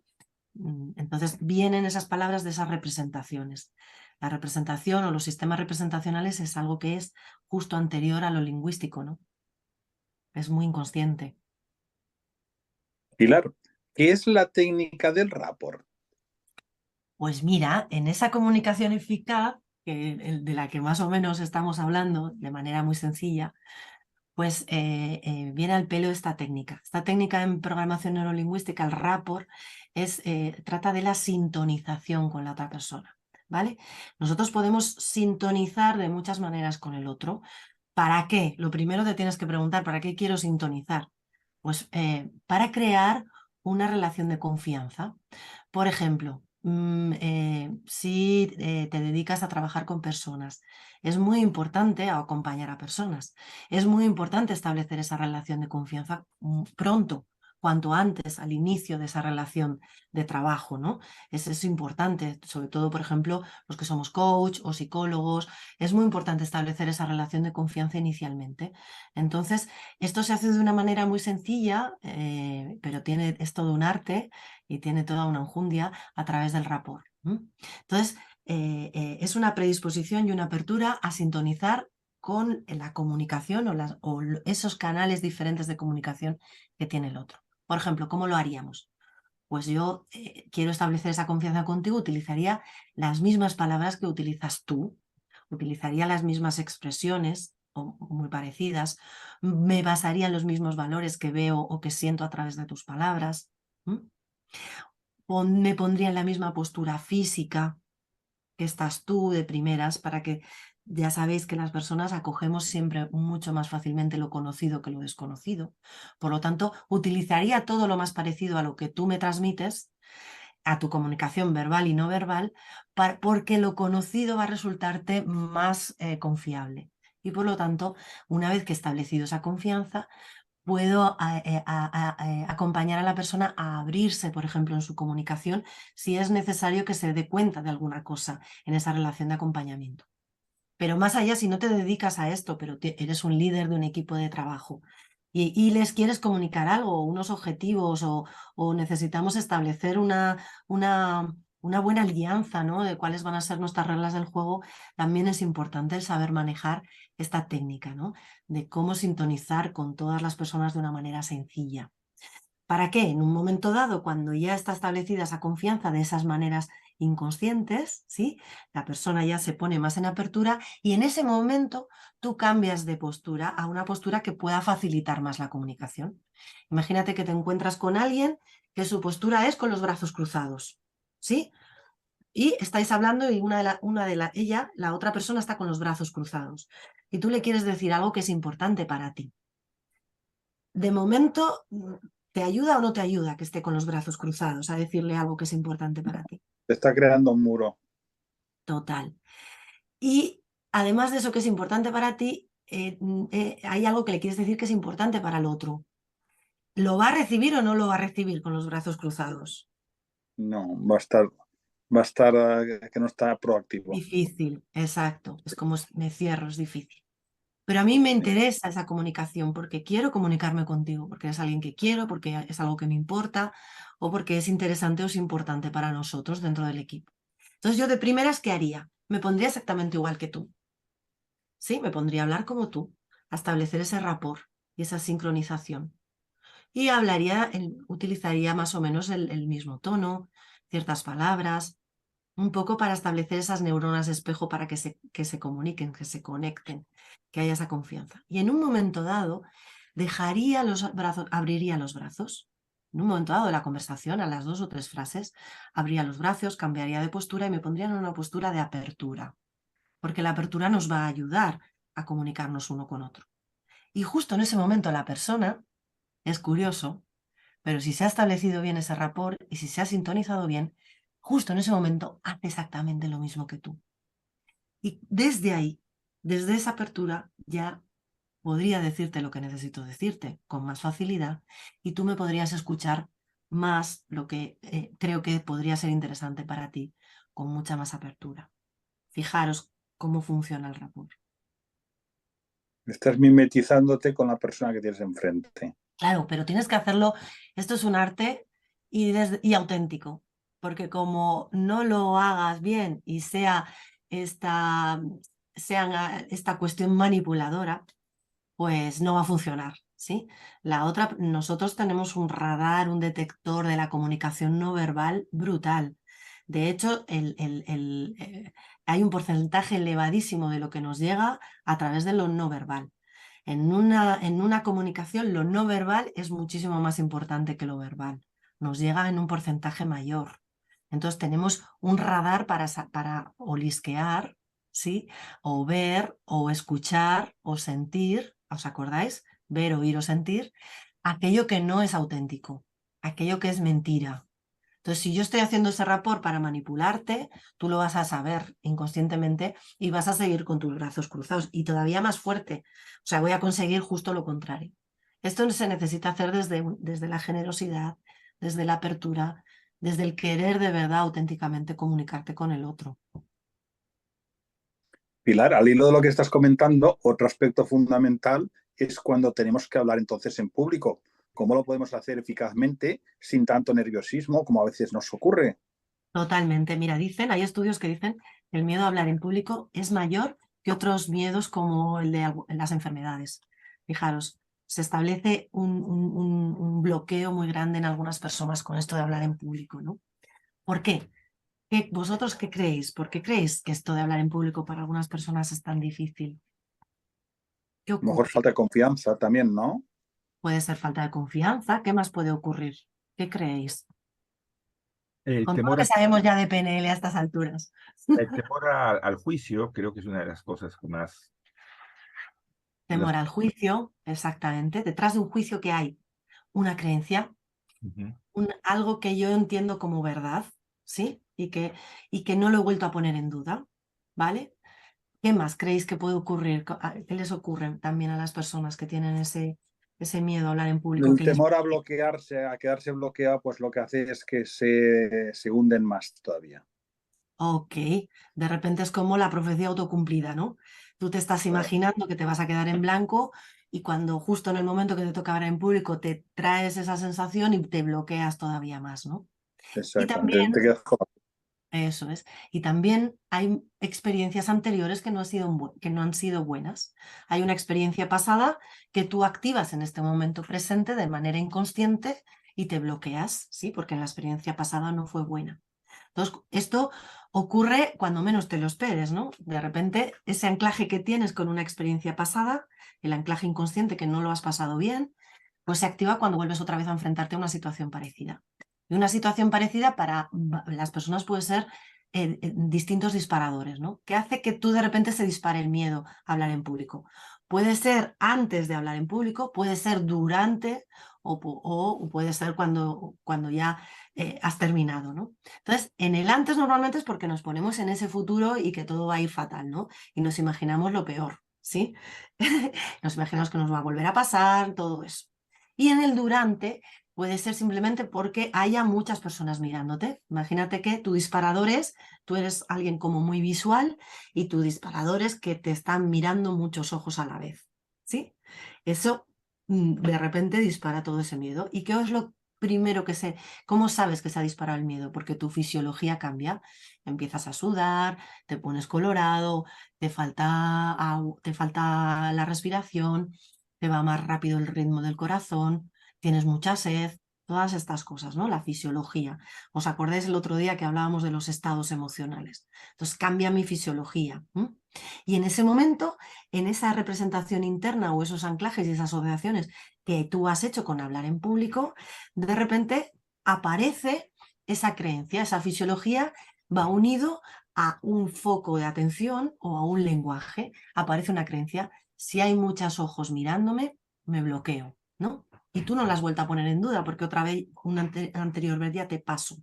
Entonces vienen esas palabras de esas representaciones. La representación o los sistemas representacionales es algo que es justo anterior a lo lingüístico, ¿no? Es muy inconsciente. Pilar, ¿qué es la técnica del rapport? Pues mira, en esa comunicación eficaz, de la que más o menos estamos hablando de manera muy sencilla, pues viene al pelo esta técnica. Esta técnica en programación neurolingüística, el rapport, trata de la sintonización con la otra persona, ¿vale? Nosotros podemos sintonizar de muchas maneras con el otro. ¿Para qué? Lo primero te tienes que preguntar, ¿para qué quiero sintonizar? Pues para crear una relación de confianza. Por ejemplo, si te dedicas a trabajar con personas, es muy importante acompañar a personas. Es muy importante establecer esa relación de confianza pronto, cuanto antes, al inicio de esa relación de trabajo, ¿no? Es importante, sobre todo, por ejemplo, los que somos coach o psicólogos, es muy importante establecer esa relación de confianza inicialmente. Entonces, esto se hace de una manera muy sencilla, pero es todo un arte y tiene toda una enjundia a través del rapport. Entonces, es una predisposición y una apertura a sintonizar con la comunicación o esos canales diferentes de comunicación que tiene el otro. Por ejemplo, ¿cómo lo haríamos? Pues yo quiero establecer esa confianza contigo, utilizaría las mismas palabras que utilizas tú, utilizaría las mismas expresiones o muy parecidas, me basaría en los mismos valores que veo o que siento a través de tus palabras, me pondría en la misma postura física que estás tú de primeras, para que ya sabéis que las personas acogemos siempre mucho más fácilmente lo conocido que lo desconocido. Por lo tanto, utilizaría todo lo más parecido a lo que tú me transmites, a tu comunicación verbal y no verbal, porque lo conocido va a resultarte más confiable. Y por lo tanto, una vez que he establecido esa confianza, puedo acompañar a la persona a abrirse, por ejemplo, en su comunicación, si es necesario que se dé cuenta de alguna cosa en esa relación de acompañamiento. Pero más allá, si no te dedicas a esto, pero eres un líder de un equipo de trabajo y les quieres comunicar algo, unos objetivos, o necesitamos establecer una buena alianza, ¿no?, de cuáles van a ser nuestras reglas del juego, también es importante el saber manejar esta técnica, ¿no?, de cómo sintonizar con todas las personas de una manera sencilla. ¿Para qué? En un momento dado, cuando ya está establecida esa confianza de esas maneras inconscientes, ¿sí?, la persona ya se pone más en apertura y en ese momento tú cambias de postura a una postura que pueda facilitar más la comunicación. Imagínate que te encuentras con alguien que su postura es con los brazos cruzados, ¿sí? Y estáis hablando y la otra persona está con los brazos cruzados y tú le quieres decir algo que es importante para ti. De momento, ¿te ayuda o no te ayuda que esté con los brazos cruzados a decirle algo que es importante para ti? Te está creando un muro. Total. Y además de eso que es importante para ti, hay algo que le quieres decir que es importante para el otro. ¿Lo va a recibir o no lo va a recibir con los brazos cruzados? No, va a estar que no está proactivo. Difícil, exacto. Es como me cierro, es difícil. Pero a mí me interesa esa comunicación porque quiero comunicarme contigo, porque eres alguien que quiero, porque es algo que me importa o porque es interesante o es importante para nosotros dentro del equipo. Entonces yo de primeras, ¿qué haría? Me pondría exactamente igual que tú. Sí, me pondría a hablar como tú, a establecer ese rapport y esa sincronización. Y utilizaría más o menos el mismo tono, ciertas palabras, un poco para establecer esas neuronas de espejo para que se comuniquen, que se conecten, que haya esa confianza. Y en un momento dado, abriría los brazos. En un momento dado de la conversación, a las 2 o 3 frases, abriría los brazos, cambiaría de postura y me pondría en una postura de apertura. Porque la apertura nos va a ayudar a comunicarnos uno con otro. Y justo en ese momento la persona, es curioso, pero si se ha establecido bien ese rapport y si se ha sintonizado bien, justo en ese momento hace exactamente lo mismo que tú. Y desde ahí, desde esa apertura, ya podría decirte lo que necesito decirte con más facilidad y tú me podrías escuchar más lo que creo que podría ser interesante para ti, con mucha más apertura. Fijaros cómo funciona el rapport. Estás mimetizándote con la persona que tienes enfrente. Claro, pero tienes que hacerlo, esto es un arte y auténtico, porque como no lo hagas bien y sea esta cuestión manipuladora, pues no va a funcionar, ¿sí? Nosotros tenemos un radar, un detector de la comunicación no verbal brutal. De hecho, hay un porcentaje elevadísimo de lo que nos llega a través de lo no verbal. En una comunicación, lo no verbal es muchísimo más importante que lo verbal. Nos llega en un porcentaje mayor. Entonces tenemos un radar para olisquear, ¿sí?, o ver, o escuchar, o sentir, ¿os acordáis? Ver, oír o sentir, aquello que no es auténtico, aquello que es mentira. Entonces, si yo estoy haciendo ese rapport para manipularte, tú lo vas a saber inconscientemente y vas a seguir con tus brazos cruzados y todavía más fuerte. O sea, voy a conseguir justo lo contrario. Esto se necesita hacer desde la generosidad, desde la apertura, desde el querer de verdad auténticamente comunicarte con el otro. Pilar, al hilo de lo que estás comentando, otro aspecto fundamental es cuando tenemos que hablar entonces en público. ¿Cómo lo podemos hacer eficazmente sin tanto nerviosismo como a veces nos ocurre? Totalmente. Mira, hay estudios que dicen que el miedo a hablar en público es mayor que otros miedos como el de las enfermedades. Fijaros, se establece un bloqueo muy grande en algunas personas con esto de hablar en público, ¿no? ¿Por qué? ¿Vosotros qué creéis? ¿Por qué creéis que esto de hablar en público para algunas personas es tan difícil? ¿Qué A lo mejor ocurre? falta de confianza también, ¿no? Puede ser falta de confianza. ¿Qué más puede ocurrir? ¿Qué creéis? El Con todo lo temor, que sabemos ya de PNL a estas alturas. el temor al juicio creo que es una de las cosas que más... Temor al juicio, exactamente. Detrás de un juicio que hay una creencia, Ujú. algo que yo entiendo como verdad, ¿sí? Y que no lo he vuelto a poner en duda, ¿vale? ¿Qué más creéis que puede ocurrir? ¿Qué les ocurre también a las personas que tienen ese miedo a hablar en público? El temor a bloquearse, a quedarse bloqueado, pues lo que hace es que se hunden más todavía. Ok, de repente es como la profecía autocumplida, ¿no? Tú te estás imaginando que te vas a quedar en blanco y cuando justo en el momento que te toca hablar en público te traes esa sensación y te bloqueas todavía más, ¿no? Y Exactamente, te también, quedas con... eso es, y también hay experiencias anteriores que que no han sido buenas. Hay una experiencia pasada que tú activas en este momento presente de manera inconsciente y te bloqueas, ¿sí? Porque la experiencia pasada no fue buena. Entonces, esto ocurre cuando menos te lo esperes, ¿no? De repente, ese anclaje que tienes con una experiencia pasada, el anclaje inconsciente que no lo has pasado bien, pues se activa cuando vuelves otra vez a enfrentarte a una situación parecida. Y una situación parecida para las personas puede ser distintos disparadores, ¿no? ¿Qué hace que tú de repente se dispare el miedo a hablar en público? Puede ser antes de hablar en público, puede ser durante o puede ser cuando ya has terminado, ¿no? Entonces, en el antes normalmente es porque nos ponemos en ese futuro y que todo va a ir fatal, ¿no? Y nos imaginamos lo peor, ¿sí? Nos imaginamos que nos va a volver a pasar, todo eso. Y en el durante puede ser simplemente porque haya muchas personas mirándote. Imagínate que tu disparador es, tú eres alguien como muy visual y tu disparador es que te están mirando muchos ojos a la vez, ¿sí? Eso de repente dispara todo ese miedo. ¿Y qué es lo primero que se... ¿Cómo sabes que se ha disparado el miedo? Porque tu fisiología cambia. Empiezas a sudar, te pones colorado, te falta la respiración, te va más rápido el ritmo del corazón, tienes mucha sed, todas estas cosas, ¿no? La fisiología. ¿Os acordáis el otro día que hablábamos de los estados emocionales? Entonces cambia mi fisiología. Y en ese momento, en esa representación interna o esos anclajes y esas asociaciones que tú has hecho con hablar en público, de repente aparece esa creencia, esa fisiología va unido a un foco de atención o a un lenguaje, aparece una creencia. Si hay muchos ojos mirándome, me bloqueo, ¿no? Y tú no la has vuelto a poner en duda porque otra vez, una anterior vez ya te paso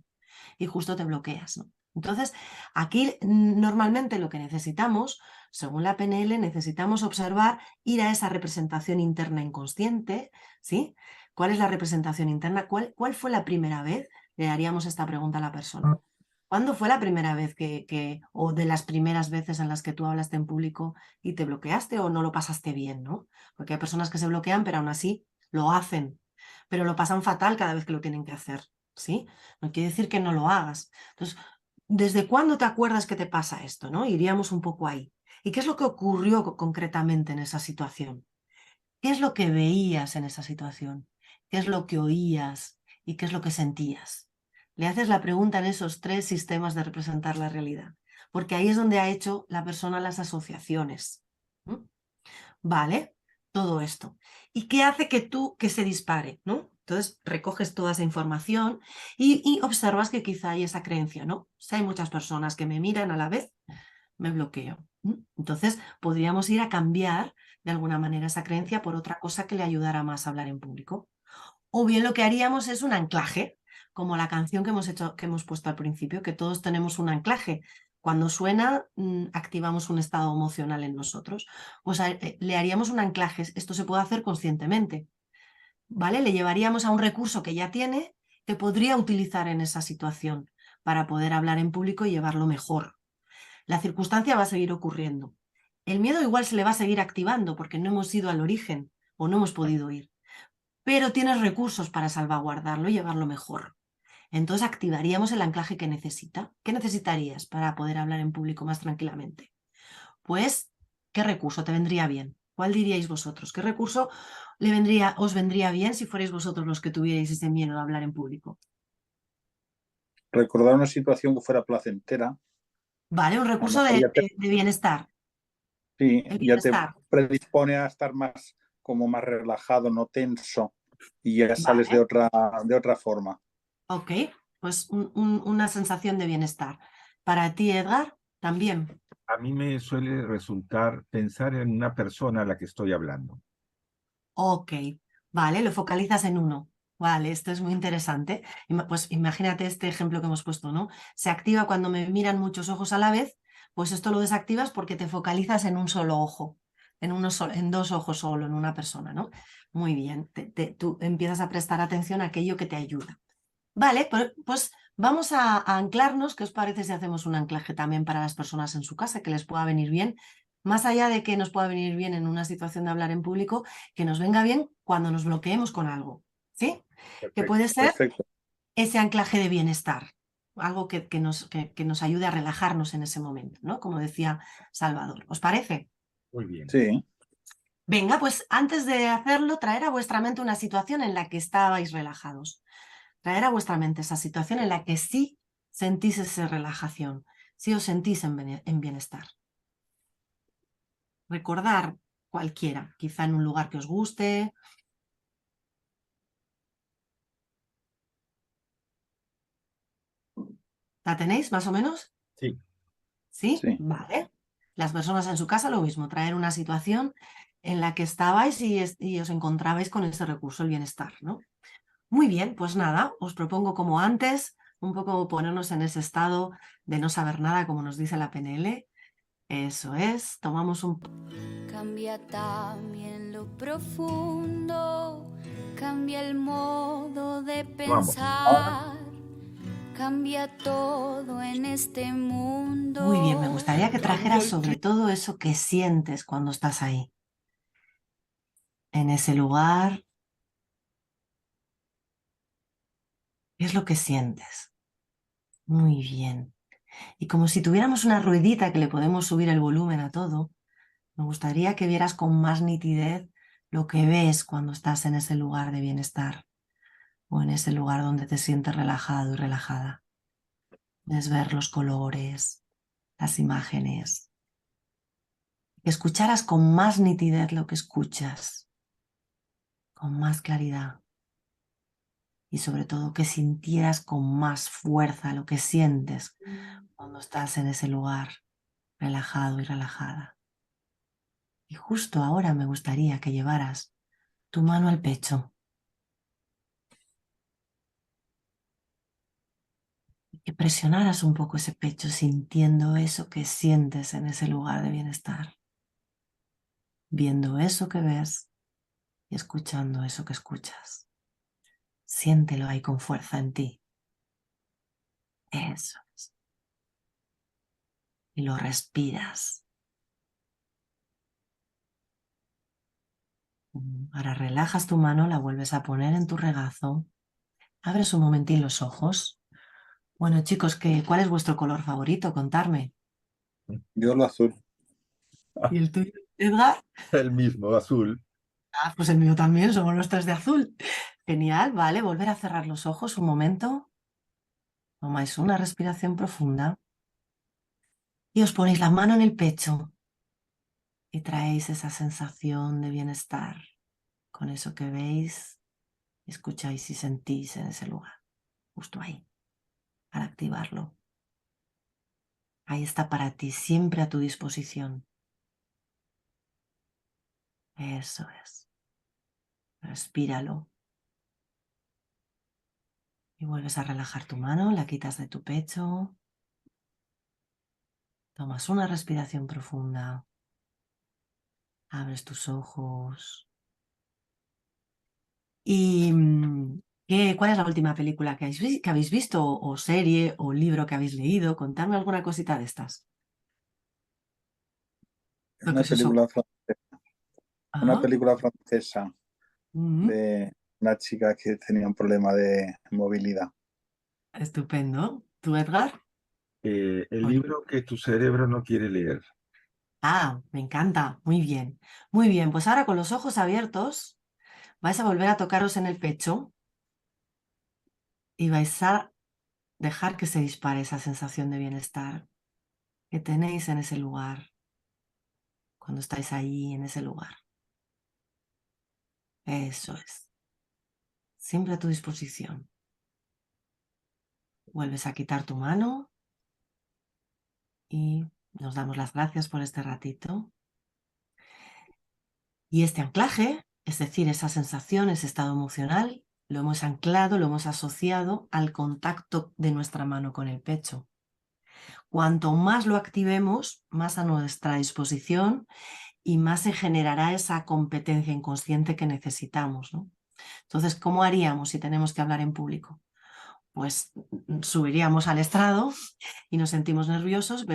y justo te bloqueas, ¿no? Entonces, aquí normalmente lo que necesitamos, según la PNL, necesitamos observar, ir a esa representación interna inconsciente, ¿sí? ¿Cuál es la representación interna? ¿Cuál fue la primera vez? Le haríamos esta pregunta a la persona. ¿Cuándo fue la primera vez o de las primeras veces en las que tú hablaste en público y te bloqueaste o no lo pasaste bien, ¿no? Porque hay personas que se bloquean, pero aún así lo hacen, pero lo pasan fatal cada vez que lo tienen que hacer, ¿sí? No quiere decir que no lo hagas. Entonces, ¿desde cuándo te acuerdas que te pasa esto, no? Iríamos un poco ahí. ¿Y qué es lo que ocurrió concretamente en esa situación? ¿Qué es lo que veías en esa situación? ¿Qué es lo que oías? ¿Y qué es lo que sentías? Le haces la pregunta en esos tres sistemas de representar la realidad, porque ahí es donde ha hecho la persona las asociaciones. Vale, todo esto. ¿Y qué hace que se dispare? ¿No? Entonces recoges toda esa información y observas que quizá hay esa creencia, ¿no? Si hay muchas personas que me miran a la vez, me bloqueo. Entonces podríamos ir a cambiar de alguna manera esa creencia por otra cosa que le ayudara más a hablar en público. O bien lo que haríamos es un anclaje. como la canción que hemos puesto al principio, que todos tenemos un anclaje. Cuando suena, activamos un estado emocional en nosotros. Pues le haríamos un anclaje. Esto se puede hacer conscientemente, ¿vale? Le llevaríamos a un recurso que ya tiene, que podría utilizar en esa situación para poder hablar en público y llevarlo mejor. La circunstancia va a seguir ocurriendo. El miedo igual se le va a seguir activando porque no hemos ido al origen o no hemos podido ir. Pero tienes recursos para salvaguardarlo y llevarlo mejor. Entonces activaríamos el anclaje que necesita. ¿Qué necesitarías para poder hablar en público más tranquilamente? Pues, ¿qué recurso te vendría bien? ¿Cuál diríais vosotros? ¿Qué recurso os vendría bien si fuerais vosotros los que tuvierais ese miedo a hablar en público? Recordar una situación que fuera placentera. Vale, un A lo recurso mejor de bienestar. sí, El ya te bienestar. predispone a estar más, como más relajado, no tenso, y ya sales Vale, de otra forma. ok. Pues una sensación de bienestar. Para ti, Edgar, también. A mí me suele resultar pensar en una persona a la que estoy hablando. Ok, vale, lo focalizas en uno. Vale, esto es muy interesante. Pues imagínate este ejemplo que hemos puesto, ¿no? Se activa cuando me miran muchos ojos a la vez, pues esto lo desactivas porque te focalizas en un solo ojo, en dos ojos solo, en una persona, ¿no? Muy bien, tú empiezas a prestar atención a aquello que te ayuda. Vale, pues vamos a anclarnos. ¿Qué os parece si hacemos un anclaje también para las personas en su casa, que les pueda venir bien? Más allá de que nos pueda venir bien en una situación de hablar en público, que nos venga bien cuando nos bloqueemos con algo, ¿sí? Que Perfecto. puede ser Perfecto. ese anclaje de bienestar, algo que nos ayude a relajarnos en ese momento, ¿no? Como decía Salvador. ¿Os parece? Muy bien. Sí. Venga, pues antes de hacerlo, traer a vuestra mente una situación en la que estabais relajados. Traer a vuestra mente esa situación en la que sí sentís esa relajación, sí os sentís en bienestar. Recordar cualquiera, quizá en un lugar que os guste. ¿La tenéis más o menos? Sí. ¿Sí? Sí. Vale. Las personas en su casa lo mismo, traer una situación en la que estabais y os encontrabais con ese recurso, el bienestar, ¿no? Muy bien, pues nada, os propongo como antes, un poco ponernos en ese estado de no saber nada, como nos dice la PNL. Eso es, tomamos un... Cambia también lo profundo, cambia el modo de Vamos. pensar, cambia todo en este mundo. Muy bien, me gustaría que Cambia trajeras el sobre todo eso que sientes cuando estás ahí, en ese lugar. ¿Qué es lo que sientes? Muy bien. Y como si tuviéramos una ruedita que le podemos subir el volumen a todo, me gustaría que vieras con más nitidez lo que ves cuando estás en ese lugar de bienestar o en ese lugar donde te sientes relajado y relajada. Puedes ver los colores, las imágenes. Que escucharas con más nitidez lo que escuchas, con más claridad. Y sobre todo que sintieras con más fuerza lo que sientes cuando estás en ese lugar relajado y relajada. Y justo ahora me gustaría que llevaras tu mano al pecho y que presionaras un poco ese pecho sintiendo eso que sientes en ese lugar de bienestar, viendo eso que ves y escuchando eso que escuchas. Siéntelo ahí con fuerza en ti. Eso es. Y lo respiras. Ahora relajas tu mano, la vuelves a poner en tu regazo. Abres un momentín los ojos. Bueno, chicos, ¿cuál es vuestro color favorito? Contadme. Yo lo azul. ¿Y el tuyo, Edgar? El mismo, azul. Ah, pues el mío también, somos los tres de azul. Genial, vale, volver a cerrar los ojos un momento. Tomáis una respiración profunda y os ponéis la mano en el pecho y traéis esa sensación de bienestar con eso que veis, escucháis y sentís en ese lugar, justo ahí, para activarlo. Ahí está para ti, siempre a tu disposición. Eso es. Respíralo. Y vuelves a relajar tu mano, la quitas de tu pecho. Tomas una respiración profunda. Abres tus ojos. ¿Y cuál es la última película que habéis visto, o serie, o libro que habéis leído? Contadme alguna cosita de estas. Lo que Una es eso. película, una Ajá. película francesa Mm, de una chica que tenía un problema de movilidad. estupendo. ¿Tú, Edgar? El Pues, libro que tu cerebro no quiere leer. me encanta. Muy bien. Muy bien. Pues ahora con los ojos abiertos vais a volver a tocaros en el pecho y vais a dejar que se dispare esa sensación de bienestar que tenéis en ese lugar, cuando estáis ahí en ese lugar. Eso es. Siempre a tu disposición. Vuelves a quitar tu mano y nos damos las gracias por este ratito. Y este anclaje, es decir, esa sensación, ese estado emocional, lo hemos anclado, lo hemos asociado al contacto de nuestra mano con el pecho. Cuanto más lo activemos, más a nuestra disposición y más se generará esa competencia inconsciente que necesitamos, ¿no? Entonces, ¿cómo haríamos si tenemos que hablar en público? Pues subiríamos al estrado y nos sentimos nerviosos,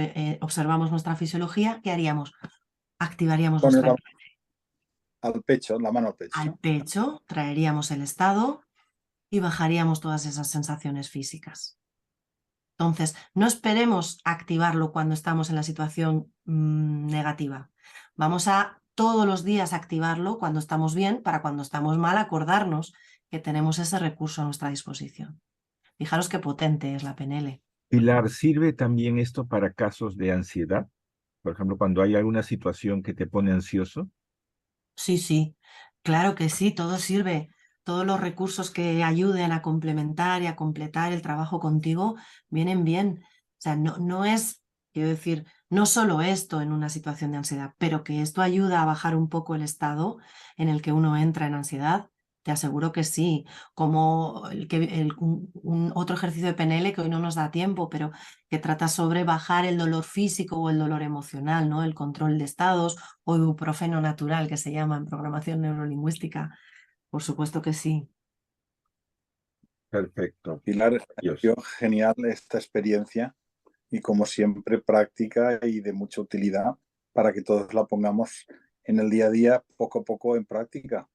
observamos nuestra fisiología, ¿qué haríamos? Activaríamos Poner nuestra al pecho, la mano al al pecho. pecho, traeríamos el estado y bajaríamos todas esas sensaciones físicas. Entonces, no esperemos activarlo cuando estamos en la situación negativa. Vamos a todos los días activarlo cuando estamos bien, para cuando estamos mal acordarnos que tenemos ese recurso a nuestra disposición. Fijaros qué potente es la PNL. Pilar, ¿sirve también esto para casos de ansiedad? Por ejemplo, cuando hay alguna situación que te pone ansioso. Sí, sí, claro que sí, todo sirve. Todos los recursos que ayuden a complementar y a completar el trabajo contigo vienen bien. O sea, no es, quiero decir, no solo esto en una situación de ansiedad, pero que esto ayuda a bajar un poco el estado en el que uno entra en ansiedad. Te aseguro que sí, como un otro ejercicio de PNL que hoy no nos da tiempo, pero que trata sobre bajar el dolor físico o el dolor emocional, ¿no? El control de estados o ibuprofeno natural, que se llama en programación neurolingüística. Por supuesto que sí. Perfecto. Pilar, Dios. yo genial esta experiencia y como siempre práctica y de mucha utilidad para que todos la pongamos en el día a día, poco a poco en práctica.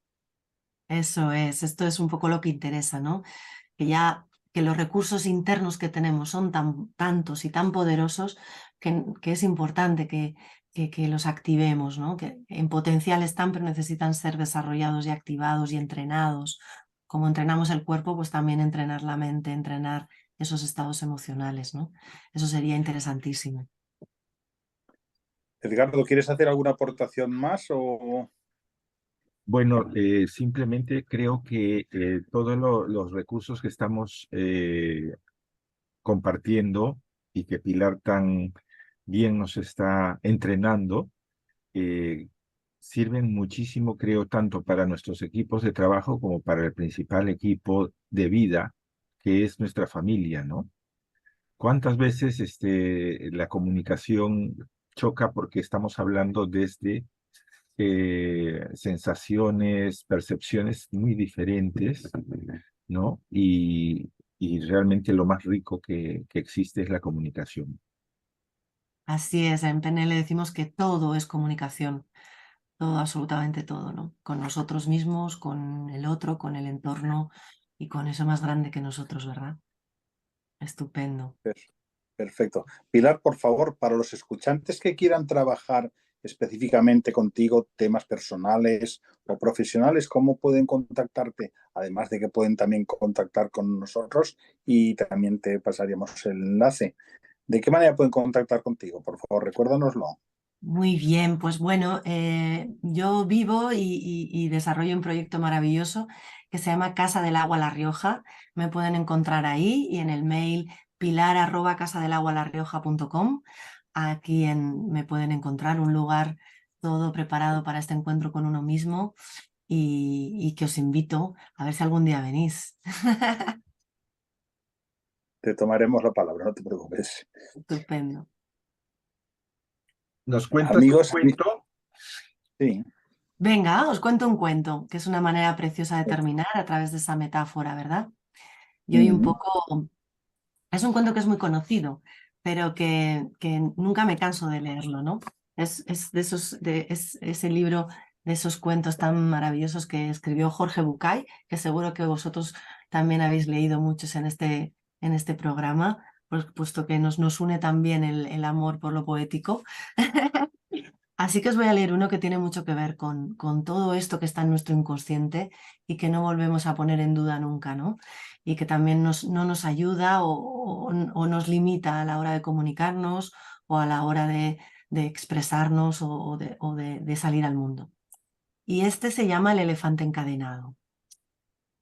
Eso es, esto es un poco lo que interesa, ¿no? Que los recursos internos que tenemos son tantos y tan poderosos que es importante que los activemos, ¿no? Que en potencial están, pero necesitan ser desarrollados y activados y entrenados. Como entrenamos el cuerpo, pues también entrenar la mente, entrenar esos estados emocionales, ¿no? Eso sería interesantísimo. Edgardo, ¿quieres hacer alguna aportación más o Bueno, simplemente creo que todos los recursos que estamos compartiendo y que Pilar tan bien nos está entrenando, eh, sirven muchísimo, creo, tanto para nuestros equipos de trabajo como para el principal equipo de vida, que es nuestra familia, ¿no? ¿Cuántas veces la comunicación choca porque estamos hablando desde sensaciones, percepciones muy diferentes, ¿no? Y realmente lo más rico que existe es la comunicación. Así es, en PNL decimos que todo es comunicación, todo, absolutamente todo, ¿no? Con nosotros mismos, con el otro, con el entorno y con eso más grande que nosotros, ¿verdad? Estupendo. Perfecto. Pilar, por favor, para los escuchantes que quieran trabajar específicamente contigo, temas personales o profesionales, ¿cómo pueden contactarte? Además de que pueden también contactar con nosotros y también te pasaríamos el enlace. ¿De qué manera pueden contactar contigo? Por favor, recuérdanoslo. Muy bien, pues bueno, yo vivo y desarrollo un proyecto maravilloso que se llama Casa del Agua La Rioja. Me pueden encontrar ahí y en el mail pilar@casadelagua.larioja.com. Aquí me pueden encontrar un lugar todo preparado para este encuentro con uno mismo y que os invito a ver si algún día venís. Te tomaremos la palabra, no te preocupes. Estupendo. ¿Nos cuentas Amigos, un cuento? sí. Venga, os cuento un cuento, que es una manera preciosa de terminar a través de esa metáfora, ¿verdad? Y hoy un poco, es un cuento que es muy conocido, pero que nunca me canso de leerlo, ¿no? Es ese libro de esos cuentos tan maravillosos que escribió Jorge Bucay, que seguro que vosotros también habéis leído muchos en este programa, puesto que nos une también el amor por lo poético. Así que os voy a leer uno que tiene mucho que ver con todo esto que está en nuestro inconsciente y que no volvemos a poner en duda nunca, ¿no? Y que también no nos ayuda o nos limita a la hora de comunicarnos o a la hora de expresarnos o de salir al mundo. Y este se llama El elefante encadenado.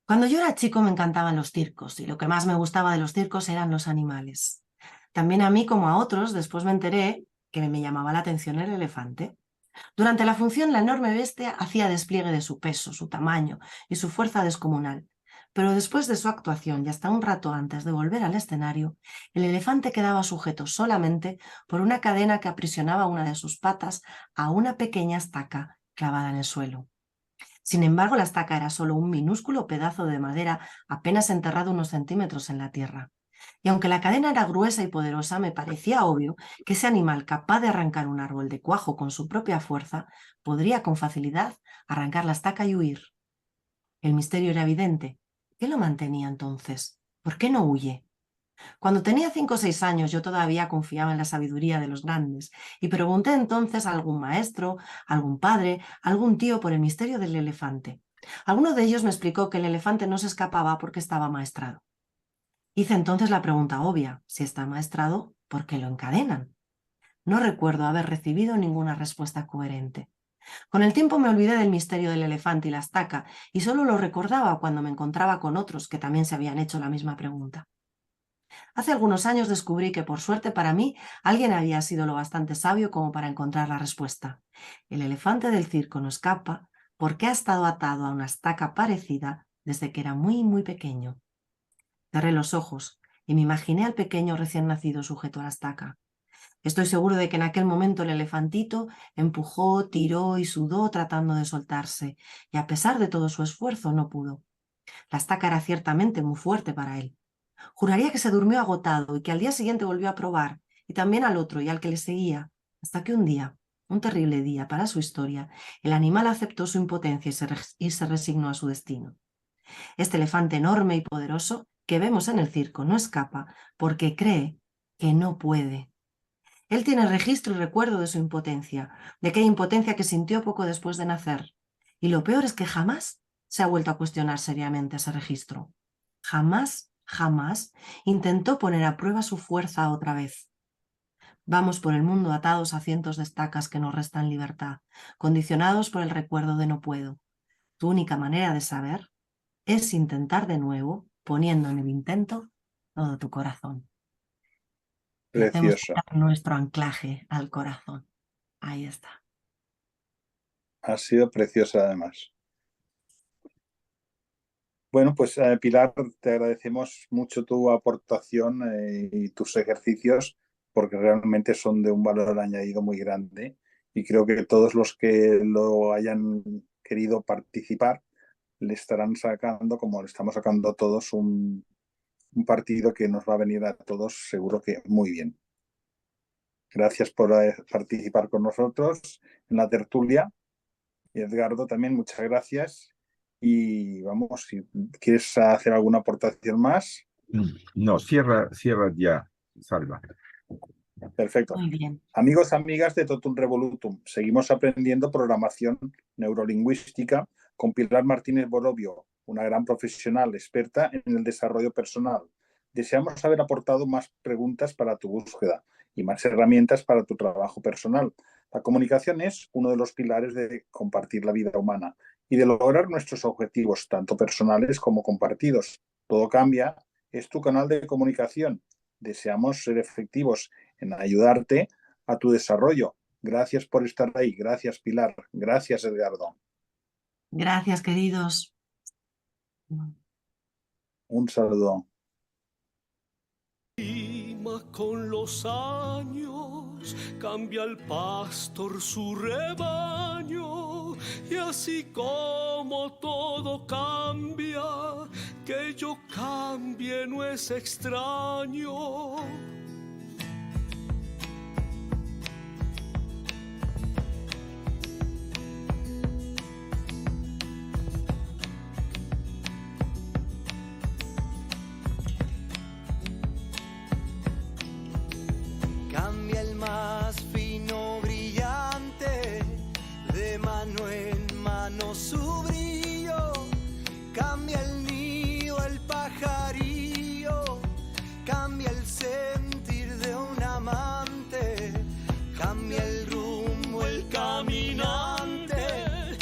Cuando yo era chico me encantaban los circos y lo que más me gustaba de los circos eran los animales. También a mí como a otros después me enteré que me llamaba la atención el elefante. Durante la función, la enorme bestia hacía despliegue de su peso, su tamaño y su fuerza descomunal. Pero después de su actuación y hasta un rato antes de volver al escenario, el elefante quedaba sujeto solamente por una cadena que aprisionaba una de sus patas a una pequeña estaca clavada en el suelo. Sin embargo, la estaca era solo un minúsculo pedazo de madera apenas enterrado unos centímetros en la tierra. Y aunque la cadena era gruesa y poderosa, me parecía obvio que ese animal capaz de arrancar un árbol de cuajo con su propia fuerza podría con facilidad arrancar la estaca y huir. El misterio era evidente. ¿Qué lo mantenía entonces? ¿Por qué no huye? Cuando tenía 5 o 6 años yo todavía confiaba en la sabiduría de los grandes y pregunté entonces a algún maestro, algún padre, algún tío por el misterio del elefante. Alguno de ellos me explicó que el elefante no se escapaba porque estaba maestrado. Hice entonces la pregunta obvia, si está maestrado, ¿por qué lo encadenan? No recuerdo haber recibido ninguna respuesta coherente. Con el tiempo me olvidé del misterio del elefante y la estaca y solo lo recordaba cuando me encontraba con otros que también se habían hecho la misma pregunta. Hace algunos años descubrí que, por suerte para mí, alguien había sido lo bastante sabio como para encontrar la respuesta. El elefante del circo no escapa porque ha estado atado a una estaca parecida desde que era muy, muy pequeño. Cerré los ojos y me imaginé al pequeño recién nacido sujeto a la estaca. Estoy seguro de que en aquel momento el elefantito empujó, tiró y sudó tratando de soltarse, y a pesar de todo su esfuerzo no pudo. La estaca era ciertamente muy fuerte para él. Juraría que se durmió agotado y que al día siguiente volvió a probar, y también al otro y al que le seguía, hasta que un día, un terrible día para su historia, el animal aceptó su impotencia y se resignó a su destino. Este elefante enorme y poderoso que vemos en el circo no escapa porque cree que no puede. Él tiene registro y recuerdo de su impotencia, de aquella impotencia que sintió poco después de nacer. Y lo peor es que jamás se ha vuelto a cuestionar seriamente ese registro. Jamás, jamás intentó poner a prueba su fuerza otra vez. Vamos por el mundo atados a cientos de estacas que nos restan libertad, condicionados por el recuerdo de no puedo. Tu única manera de saber es intentar de nuevo, poniendo en el intento todo tu corazón. Y hacemos Precioso. nuestro anclaje al corazón. Ahí está. Ha sido preciosa además. Bueno, pues Pilar, te agradecemos mucho tu aportación y tus ejercicios porque realmente son de un valor añadido muy grande y creo que todos los que lo hayan querido participar le estarán sacando, como le estamos sacando a todos, un partido que nos va a venir a todos seguro que muy bien. Gracias por participar con nosotros en la tertulia. Y Edgardo, también muchas gracias. Y vamos, si quieres hacer alguna aportación más. No, cierra ya, Salva. Perfecto. Muy bien. Amigos, amigas de Totum Revolutum, seguimos aprendiendo programación neurolingüística con Pilar Martínez Borovio, una gran profesional experta en el desarrollo personal. Deseamos haber aportado más preguntas para tu búsqueda y más herramientas para tu trabajo personal. La comunicación es uno de los pilares de compartir la vida humana y de lograr nuestros objetivos, tanto personales como compartidos. Todo cambia, es tu canal de comunicación. Deseamos ser efectivos en ayudarte a tu desarrollo. Gracias por estar ahí. Gracias, Pilar. Gracias, Edgardo. Gracias, queridos. Un saludo. con los años, cambia el pastor su rebaño, y así como todo cambia, que yo cambie no es extraño.